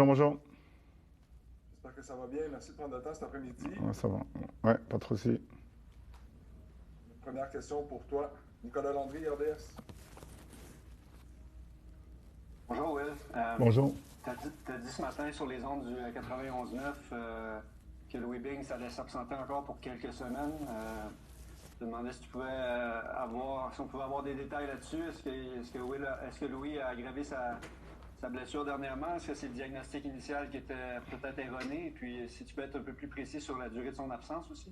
Bonjour. J'espère que ça va bien. Merci de prendre le temps cet après-midi. Ouais, ça va. Ouais, pas trop si. Première question pour toi. Nicolas Landry, RDS. Bonjour Will. Bonjour. T'as dit ce matin sur les ondes du 91.9 que Louis Bing allait s'absenter encore pour quelques semaines. Je te demandais si tu pouvais si on pouvait avoir des détails là-dessus. Est-ce que Louis a aggravé sa blessure dernièrement? Est-ce que c'est le diagnostic initial qui était peut-être erroné? Et puis si tu peux être un peu plus précis sur la durée de son absence aussi?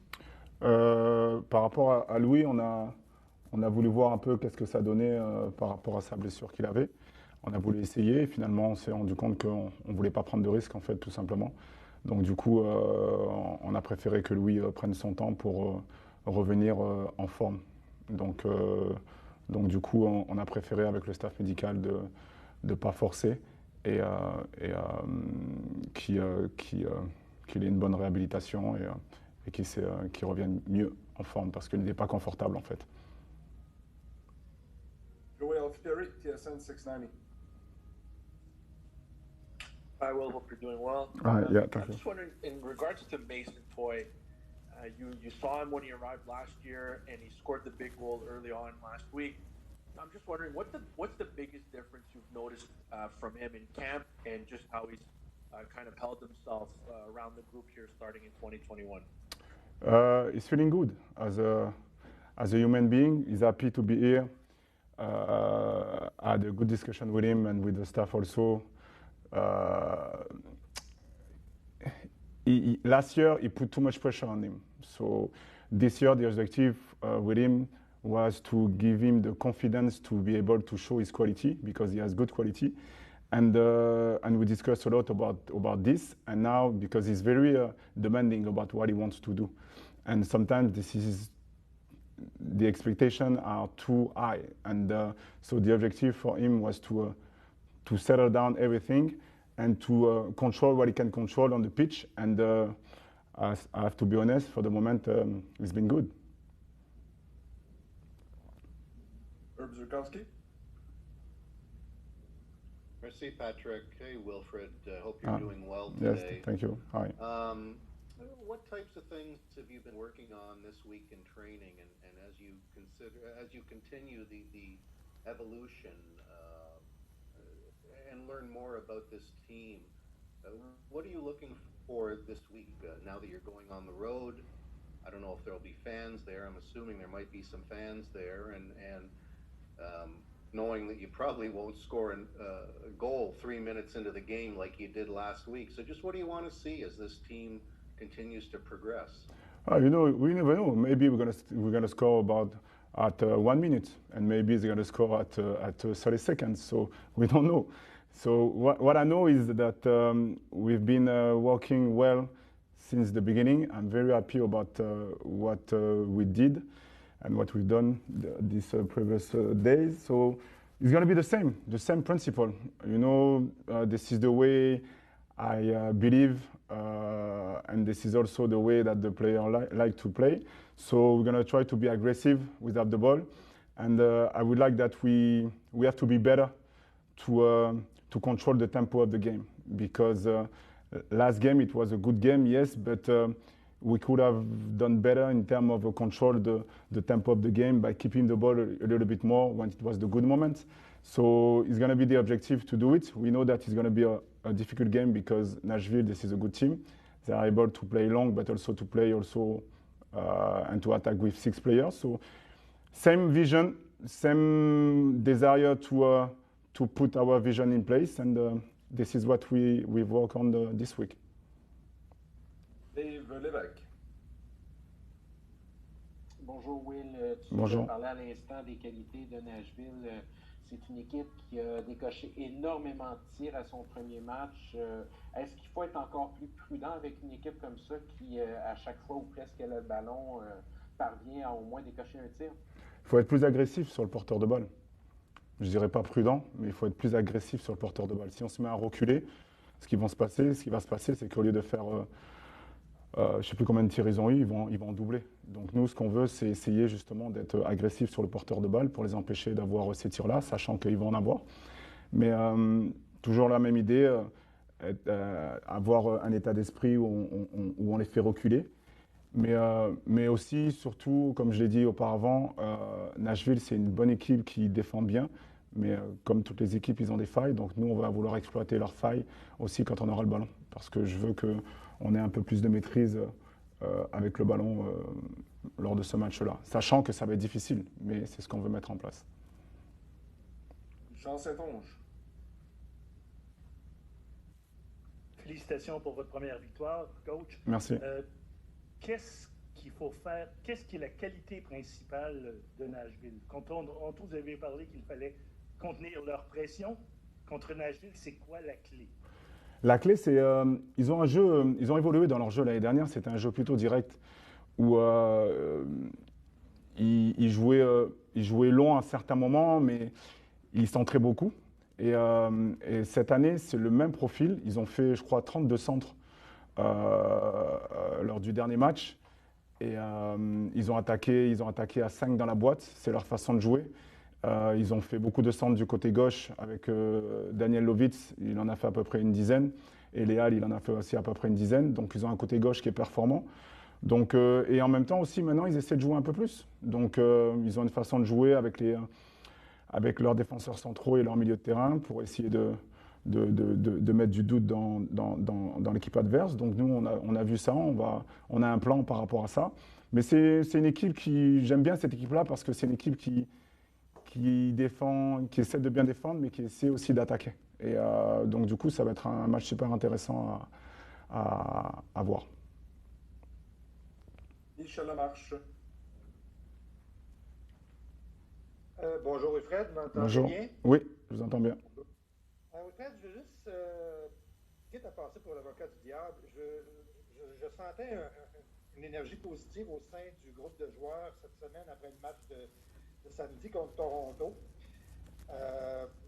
Par rapport à Louis, on a voulu voir un peu qu'est-ce que ça donnait par rapport à sa blessure qu'il avait. On a voulu essayer et finalement on s'est rendu compte qu'on ne voulait pas prendre de risque en fait tout simplement. Donc du coup on a préféré que Louis prenne son temps pour revenir en forme. Donc du coup on a préféré avec le staff médical de ne pas forcer et qu'il ait une bonne réhabilitation et qu'il revienne mieux en forme parce qu'il n'était pas confortable en fait. Joey Alfieri, TSN 690. Hi, Will. Hope you're doing well. Yeah, I'm thank you. just wondering, in regards to Mason Toy, you saw him when he arrived last year, and he scored the big goal early on last week. I'm just wondering, what's the biggest difference you've noticed from him in camp, and just how he's kind of held himself around the group here starting in 2021? He's feeling good as a human being. He's happy to be here. I had a good discussion with him and with the staff also. Last year he put too much pressure on him. So this year the objective with him was to give him the confidence to be able to show his quality because he has good quality. And we discussed a lot about this. And now because he's very demanding about what he wants to do, and sometimes the expectations are too high. And so the objective for him was to settle down everything and to control what he can control on the pitch. And I have to be honest, for the moment, it's been good. Herb Zurkowski. Merci, Patrick. Hey, Wilfred. Hope you're doing well Yes, today. thank you. Hi. What types of things have you been working on this week in training, and as you continue the evolution and learn more about this team, what are you looking for this week? Now that you're going on the road, I don't know if there'll be fans there. I'm assuming there might be some fans there, and knowing that you probably won't score a goal 3 minutes into the game like you did last week. So just what do you want to see as this team continues to progress? We never know. Maybe we're gonna score about at 1 minute, and maybe they're gonna score at 30 seconds. So we don't know. So what I know is that we've been working well since the beginning. I'm very happy about what we did and what we've done these previous days. So it's going to be the same principle. This is the way I believe, and this is also the way that the player like to play. So we're going to try to be aggressive without the ball, and I would like that we have to be better to control the tempo of the game, because last game it was a good game, yes, but we could have done better in terms of control the tempo of the game by keeping the ball a little bit more when it was the good moment. So it's going to be the objective to do it. We know that it's going to be a difficult game because Nashville, this is a good team. They are able to play long, but also to play and to attack with 6 players. So same vision, same desire to put our vision in place, and this is what we've worked on this week. Dave Lévesque. Bonjour Will, Bonjour. Tu parlais à l'instant des qualités de Nashville. C'est une équipe qui a décoché énormément de tirs à son premier match. Est-ce qu'il faut être encore plus prudent avec une équipe comme ça qui, à chaque fois où presque elle a le ballon, parvient à au moins décocher un tir? Il faut être plus agressif sur le porteur de balle. Je dirais pas prudent, mais il faut être plus agressif sur le porteur de balle. Si on se met à reculer, ce qui va se passer, c'est qu'au lieu de faire je ne sais plus combien de tirs ils ont eu, ils vont doubler. Donc nous, ce qu'on veut, c'est essayer justement d'être agressif sur le porteur de balle pour les empêcher d'avoir ces tirs-là, sachant qu'ils vont en avoir. Mais toujours la même idée, avoir un état d'esprit où on les fait reculer. Mais aussi, surtout, comme je l'ai dit auparavant, Nashville, c'est une bonne équipe qui défend bien. Mais comme toutes les équipes, ils ont des failles. Donc nous, on va vouloir exploiter leurs failles aussi quand on aura le ballon. Parce que je veux qu'on ait un peu plus de maîtrise avec le ballon lors de ce match-là. Sachant que ça va être difficile, mais c'est ce qu'on veut mettre en place. Jean Saint-Onge. Félicitations pour votre première victoire, coach. Merci. Qu'est-ce qu'il faut faire? Qu'est-ce qui est la qualité principale de Nashville? Quand vous avez parlé qu'il fallait contenir leur pression contre Nashville, c'est quoi la clé? La clé, c'est ils ont un jeu, ils ont évolué dans leur jeu l'année dernière. C'était un jeu plutôt direct où ils jouaient long à certains moments, mais ils centraient beaucoup. Et cette année, c'est le même profil. Ils ont fait, je crois, 32 centres lors du dernier match. Et ils ont attaqué à 5 dans la boîte. C'est leur façon de jouer. Ils ont fait beaucoup de centres du côté gauche avec Daniel Lovitz. Il en a fait à peu près une dizaine. Et Léal, il en a fait aussi à peu près une dizaine. Donc, ils ont un côté gauche qui est performant. Donc, et en même temps aussi, maintenant, ils essaient de jouer un peu plus. Donc, ils ont une façon de jouer avec leurs défenseurs centraux et leur milieu de terrain pour essayer de mettre du doute dans l'équipe adverse. Donc nous, on a vu ça, on a un plan par rapport à ça. Mais c'est une équipe j'aime bien cette équipe-là parce que c'est une équipe qui défend, qui essaie de bien défendre, mais qui essaie aussi d'attaquer. Et donc du coup, ça va être un match super intéressant à voir. Michel Lamarche. Bonjour Wilfred, vous m'entendez Bonjour. bien? Oui, je vous entends bien. Wilfred, je veux juste, quitte à passer pour l'avocat du diable, je sentais une énergie positive au sein du groupe de joueurs cette semaine après le match de samedi contre Toronto.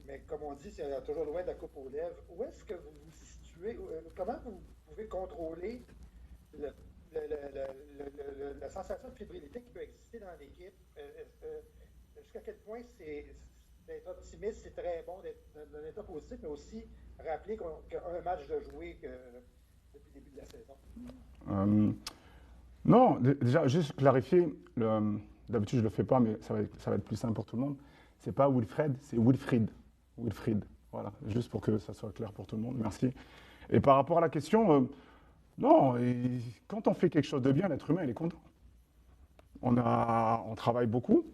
Mais comme on dit, c'est toujours loin de la coupe aux lèvres. Où est-ce que vous vous situez? Comment vous pouvez contrôler la sensation de fébrilité qui peut exister dans l'équipe? Jusqu'à quel point d'être optimiste, c'est très bon d'être dans un état positif, mais aussi rappeler qu'un match de jouer depuis le début de la saison? Non, déjà, juste clarifier, d'habitude je ne le fais pas, mais ça va être plus simple pour tout le monde. C'est pas Wilfred, c'est Wilfried. Wilfried, voilà, juste pour que ça soit clair pour tout le monde, merci. Et par rapport à la question, non, quand on fait quelque chose de bien, l'être humain, il est content. On travaille beaucoup.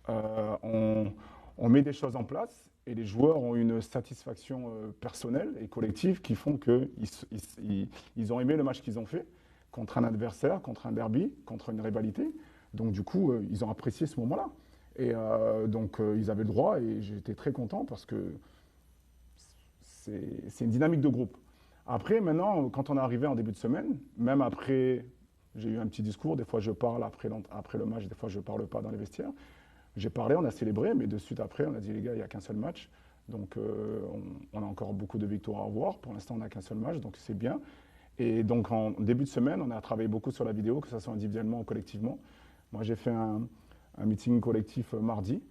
On met des choses en place et les joueurs ont une satisfaction personnelle et collective qui font qu'ils ont aimé le match qu'ils ont fait contre un adversaire, contre un derby, contre une rivalité. Donc du coup, ils ont apprécié ce moment-là. Et donc ils avaient le droit et j'étais très content parce que c'est une dynamique de groupe. Après, maintenant, quand on est arrivé en début de semaine, même après, j'ai eu un petit discours, des fois je parle après le match, des fois je ne parle pas dans les vestiaires. J'ai parlé, on a célébré, mais de suite après, on a dit les gars, il n'y a qu'un seul match. Donc on a encore beaucoup de victoires à avoir. Pour l'instant, on n'a qu'un seul match, donc c'est bien. Et donc en début de semaine, on a travaillé beaucoup sur la vidéo, que ce soit individuellement ou collectivement. Moi, j'ai fait un meeting collectif mardi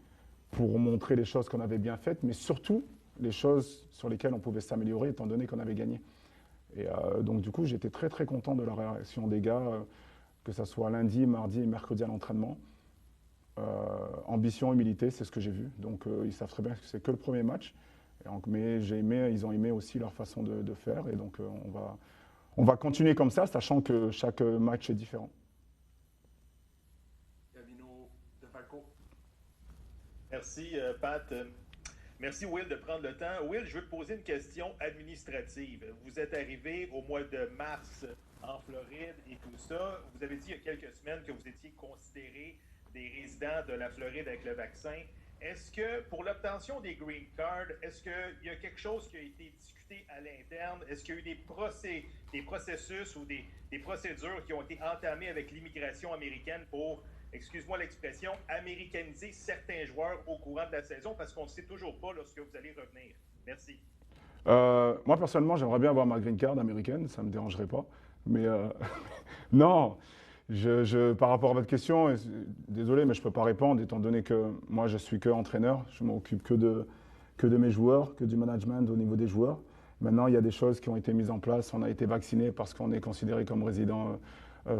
pour montrer les choses qu'on avait bien faites, mais surtout les choses sur lesquelles on pouvait s'améliorer étant donné qu'on avait gagné. Et donc du coup, j'étais très très content de la réaction des gars, que ce soit lundi, mardi et mercredi à l'entraînement. Ambition, humilité, c'est ce que j'ai vu. Donc ils savent très bien que c'est que le premier match. Mais ils ont aimé aussi leur façon de faire. Et donc on va continuer comme ça, sachant que chaque match est différent. Gavino de Falco. Merci, Pat. Merci, Will, de prendre le temps. Will, je veux te poser une question administrative. Vous êtes arrivé au mois de mars en Floride et tout ça. Vous avez dit il y a quelques semaines que vous étiez considéré des résidents de la Floride avec le vaccin. Est-ce que, pour l'obtention des green cards, est-ce qu'il y a quelque chose qui a été discuté à l'interne? Est-ce qu'il y a eu des processus ou des procédures qui ont été entamées avec l'immigration américaine pour, excuse-moi l'expression, américaniser certains joueurs au courant de la saison? Parce qu'on ne sait toujours pas lorsque vous allez revenir. Merci. Moi, personnellement, j'aimerais bien avoir ma green card américaine. Ça ne me dérangerait pas. Mais non. Par rapport à votre question, désolé, mais je ne peux pas répondre, étant donné que moi, je suis que entraîneur. Je ne m'occupe que de mes joueurs, que du management au niveau des joueurs. Maintenant, il y a des choses qui ont été mises en place. On a été vacciné parce qu'on est considéré comme résident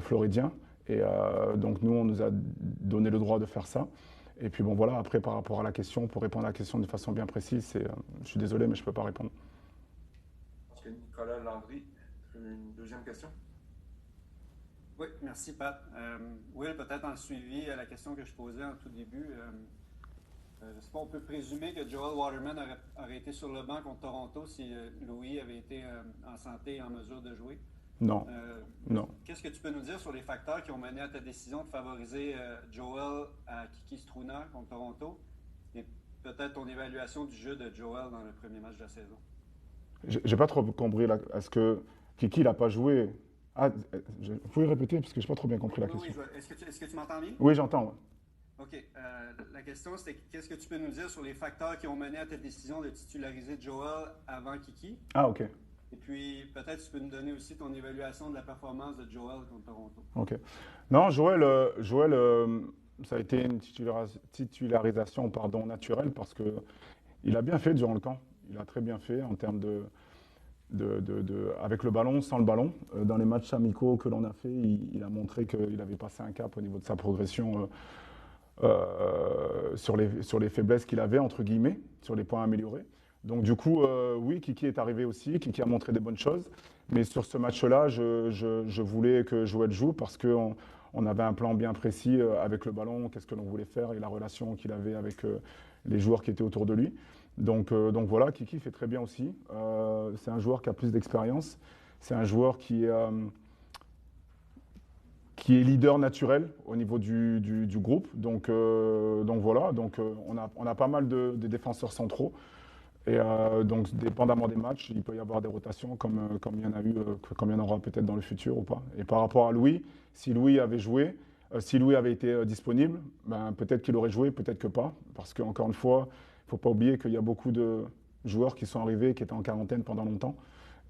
floridien. Et donc, nous, on nous a donné le droit de faire ça. Et puis, bon, voilà, après, par rapport à la question, pour répondre à la question de façon bien précise, je suis désolé, mais je ne peux pas répondre. Je pense que Nicolas Landry, une deuxième question. Oui, merci Pat. Will, peut-être en suivi à la question que je posais en tout début, est-ce qu'on peut présumer que Joel Waterman aurait été sur le banc contre Toronto si Louis avait été en santé et en mesure de jouer? Non. Non. Qu'est-ce que tu peux nous dire sur les facteurs qui ont mené à ta décision de favoriser Joel à Kiki Struna contre Toronto et peut-être ton évaluation du jeu de Joel dans le premier match de la saison? J'ai pas trop compris. Est-ce que Kiki n'a pas joué? Ah, vous pouvez répéter parce que j'ai pas trop bien compris la question. Oui, est-ce que tu m'entends bien? Oui, j'entends. Ouais. OK. La question, c'était qu'est-ce que tu peux nous dire sur les facteurs qui ont mené à ta décision de titulariser Joel avant Kiki? Ah, OK. Et puis, peut-être tu peux nous donner aussi ton évaluation de la performance de Joel contre Toronto. OK. Non, Joel, ça a été une titularisation naturelle parce qu'il a bien fait durant le camp. Il a très bien fait en termes avec le ballon, sans le ballon. Dans les matchs amicaux que l'on a fait, il a montré qu'il avait passé un cap au niveau de sa progression sur les faiblesses qu'il avait, entre guillemets, sur les points améliorés. Donc du coup, oui, Kiki est arrivé aussi, Kiki a montré des bonnes choses. Mais sur ce match-là, je voulais que Joel joue parce qu'on avait un plan bien précis avec le ballon, qu'est-ce que l'on voulait faire et la relation qu'il avait avec les joueurs qui étaient autour de lui. Donc voilà, Kiki fait très bien aussi. C'est un joueur qui a plus d'expérience. C'est un joueur qui est leader naturel au niveau du groupe. Donc voilà, on a pas mal de défenseurs centraux. Et donc, dépendamment des matchs, il peut y avoir des rotations comme il y en a eu, comme il y en aura peut-être dans le futur ou pas. Et par rapport à Louis, si Louis avait joué, si Louis avait été disponible, ben, peut-être qu'il aurait joué, peut-être que pas. Parce qu'encore une fois, il ne faut pas oublier qu'il y a beaucoup de joueurs qui sont arrivés, qui étaient en quarantaine pendant longtemps.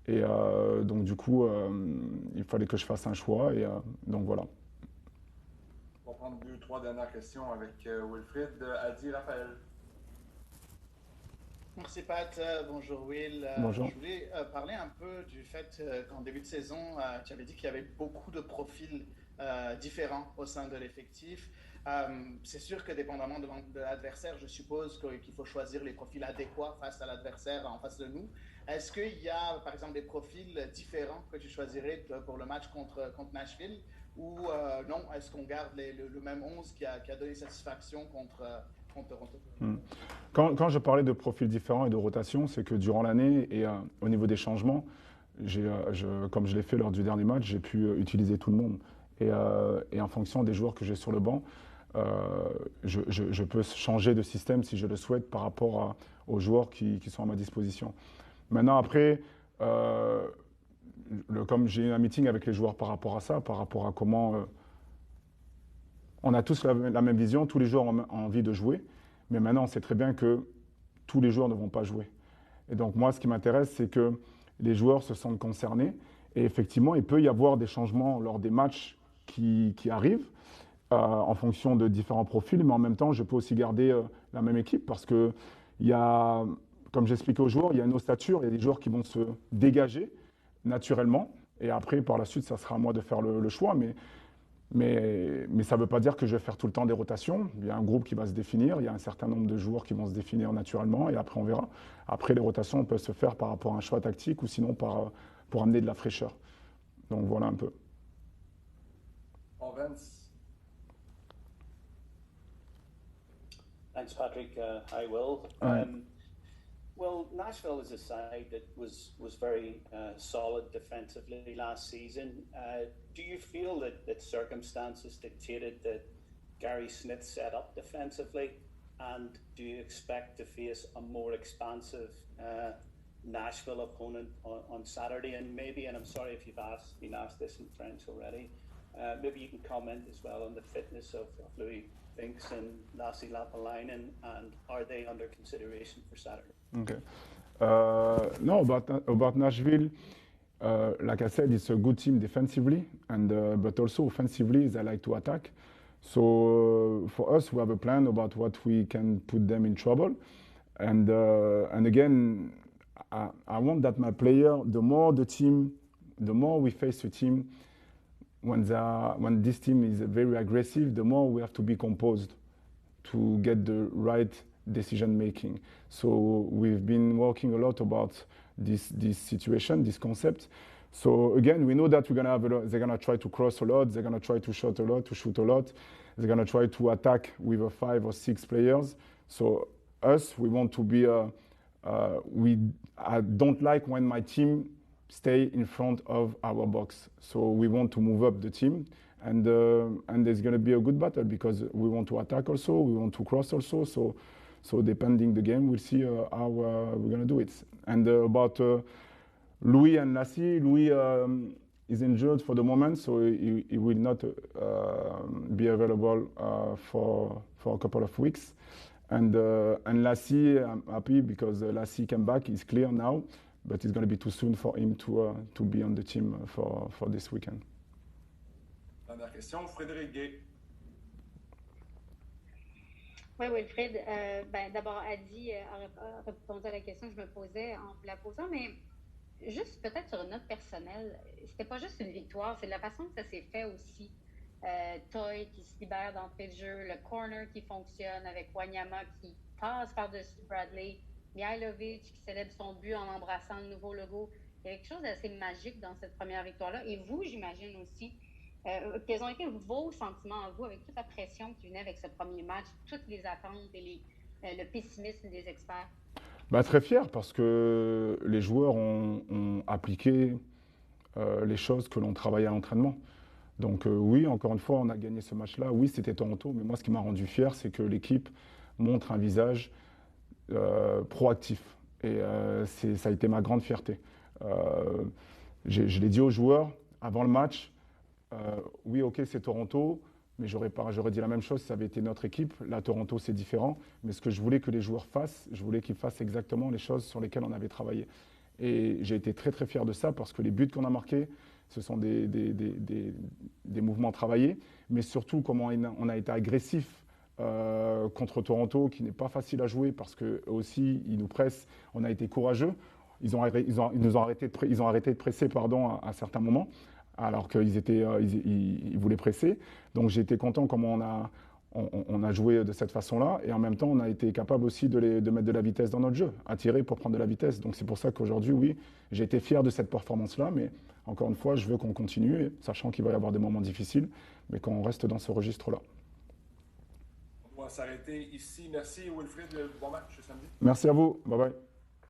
Et donc, du coup, il fallait que je fasse un choix. Et donc, voilà. On va prendre 2-3 dernières questions avec Wilfried. Adi, Raphaël. Merci Pat, bonjour Will. Bonjour. Je voulais parler un peu du fait qu'en début de saison, tu avais dit qu'il y avait beaucoup de profils différents au sein de l'effectif. C'est sûr que dépendamment de l'adversaire, je suppose qu'il faut choisir les profils adéquats face à l'adversaire en face de nous. Est-ce qu'il y a par exemple des profils différents que tu choisirais pour le match contre Nashville ou non, est-ce qu'on garde le même 11 qui a donné satisfaction contre Toronto? Quand je parlais de profils différents et de rotation, c'est que durant l'année et au niveau des changements, comme je l'ai fait lors du dernier match, j'ai pu utiliser tout le monde. Et en fonction des joueurs que j'ai sur le banc, je peux changer de système si je le souhaite par rapport aux joueurs qui sont à ma disposition. Maintenant, après, comme j'ai eu un meeting avec les joueurs par rapport à ça, par rapport à comment... on a tous la même vision, tous les joueurs ont envie de jouer, mais maintenant on sait très bien que tous les joueurs ne vont pas jouer. Et donc moi, ce qui m'intéresse, c'est que les joueurs se sentent concernés, et effectivement, il peut y avoir des changements lors des matchs qui arrivent, en fonction de différents profils, mais en même temps, je peux aussi garder la même équipe, parce que il y a, comme j'expliquais aux joueurs, il y a une ossature, il y a des joueurs qui vont se dégager naturellement, et après, par la suite, ça sera à moi de faire le choix, mais ça ne veut pas dire que je vais faire tout le temps des rotations. Il y a un groupe qui va se définir, il y a un certain nombre de joueurs qui vont se définir naturellement et après on verra. Après les rotations peuvent se faire par rapport à un choix tactique ou sinon pour amener de la fraîcheur. Donc voilà un peu. Vince. Thanks, Patrick. Hi, Will. Well, Nashville is a side that was very solid defensively last season. Do you feel that circumstances dictated that Gary Smith set up defensively? And do you expect to face a more expansive Nashville opponent on Saturday? And maybe, and I'm sorry if you've been asked this in French already, maybe you can comment as well on the fitness of Louis Binks and Lassi Lapalainen, and are they under consideration for Saturday? Okay. No, about Nashville, like I said, it's a good team defensively, but also offensively, they like to attack. So for us, we have a plan about what we can put them in trouble. And again, I want that my player, the more we face a team, when this team is very aggressive, the more we have to be composed to get the right decision making. So we've been working a lot about this situation, this concept. So again, we know that they're gonna try to cross a lot, they're gonna try to shoot a lot, they're gonna try to attack with 5 or 6 players. So we want to be. I don't like when my team stay in front of our box. So we want to move up the team, and there's going to be a good battle because we want to attack also, we want to cross also. So depending the game, we'll see how we're going to do it. And about Louis and Lassie, Louis is injured for the moment, so he will not be available for a couple of weeks. And Lassie, I'm happy because Lassie came back. He's clear now, but it's going to be too soon for him to be on the team for this weekend. Dernière question, Frédéric Gay. Oui, Wilfried. D'abord, Adi a répondu à la question que je me posais en vous la posant, mais juste peut-être sur une note personnelle, c'était pas juste une victoire, c'est de la façon que ça s'est fait aussi. Toy qui se libère d'entrée de jeu, le corner qui fonctionne avec Wanyama qui passe par-dessus Bradley, Mihailovic qui célèbre son but en embrassant le nouveau logo. Il y a quelque chose d'assez magique dans cette première victoire-là. Et vous, j'imagine aussi, quels ont été vos sentiments, vous, avec toute la pression qui venait avec ce premier match, toutes les attentes et le pessimisme des experts? Très fier parce que les joueurs ont appliqué les choses que l'on travaillait à l'entraînement. Donc oui, encore une fois, on a gagné ce match-là. Oui, c'était Toronto, mais moi, ce qui m'a rendu fier, c'est que l'équipe montre un visage proactif. Et ça a été ma grande fierté. Je l'ai dit aux joueurs avant le match, oui, ok, c'est Toronto, mais j'aurais dit la même chose si ça avait été notre équipe. Là, Toronto, c'est différent. Mais ce que je voulais que les joueurs fassent, je voulais qu'ils fassent exactement les choses sur lesquelles on avait travaillé. Et j'ai été très, très fier de ça parce que les buts qu'on a marqués, ce sont des mouvements travaillés, mais surtout comment on a été agressif contre Toronto, qui n'est pas facile à jouer parce qu'eux aussi, ils nous pressent. On a été courageux. Ils ont arrêté de presser à certains moments, alors qu'ils voulaient presser. Donc j'ai été content comment on a joué de cette façon-là, et en même temps, on a été capable aussi de mettre de la vitesse dans notre jeu, attirer pour prendre de la vitesse. Donc c'est pour ça qu'aujourd'hui, oui, j'ai été fier de cette performance-là, mais encore une fois, je veux qu'on continue, sachant qu'il va y avoir des moments difficiles, mais qu'on reste dans ce registre-là. On doit s'arrêter ici. Merci Wilfried, bon match samedi. Merci à vous, bye bye.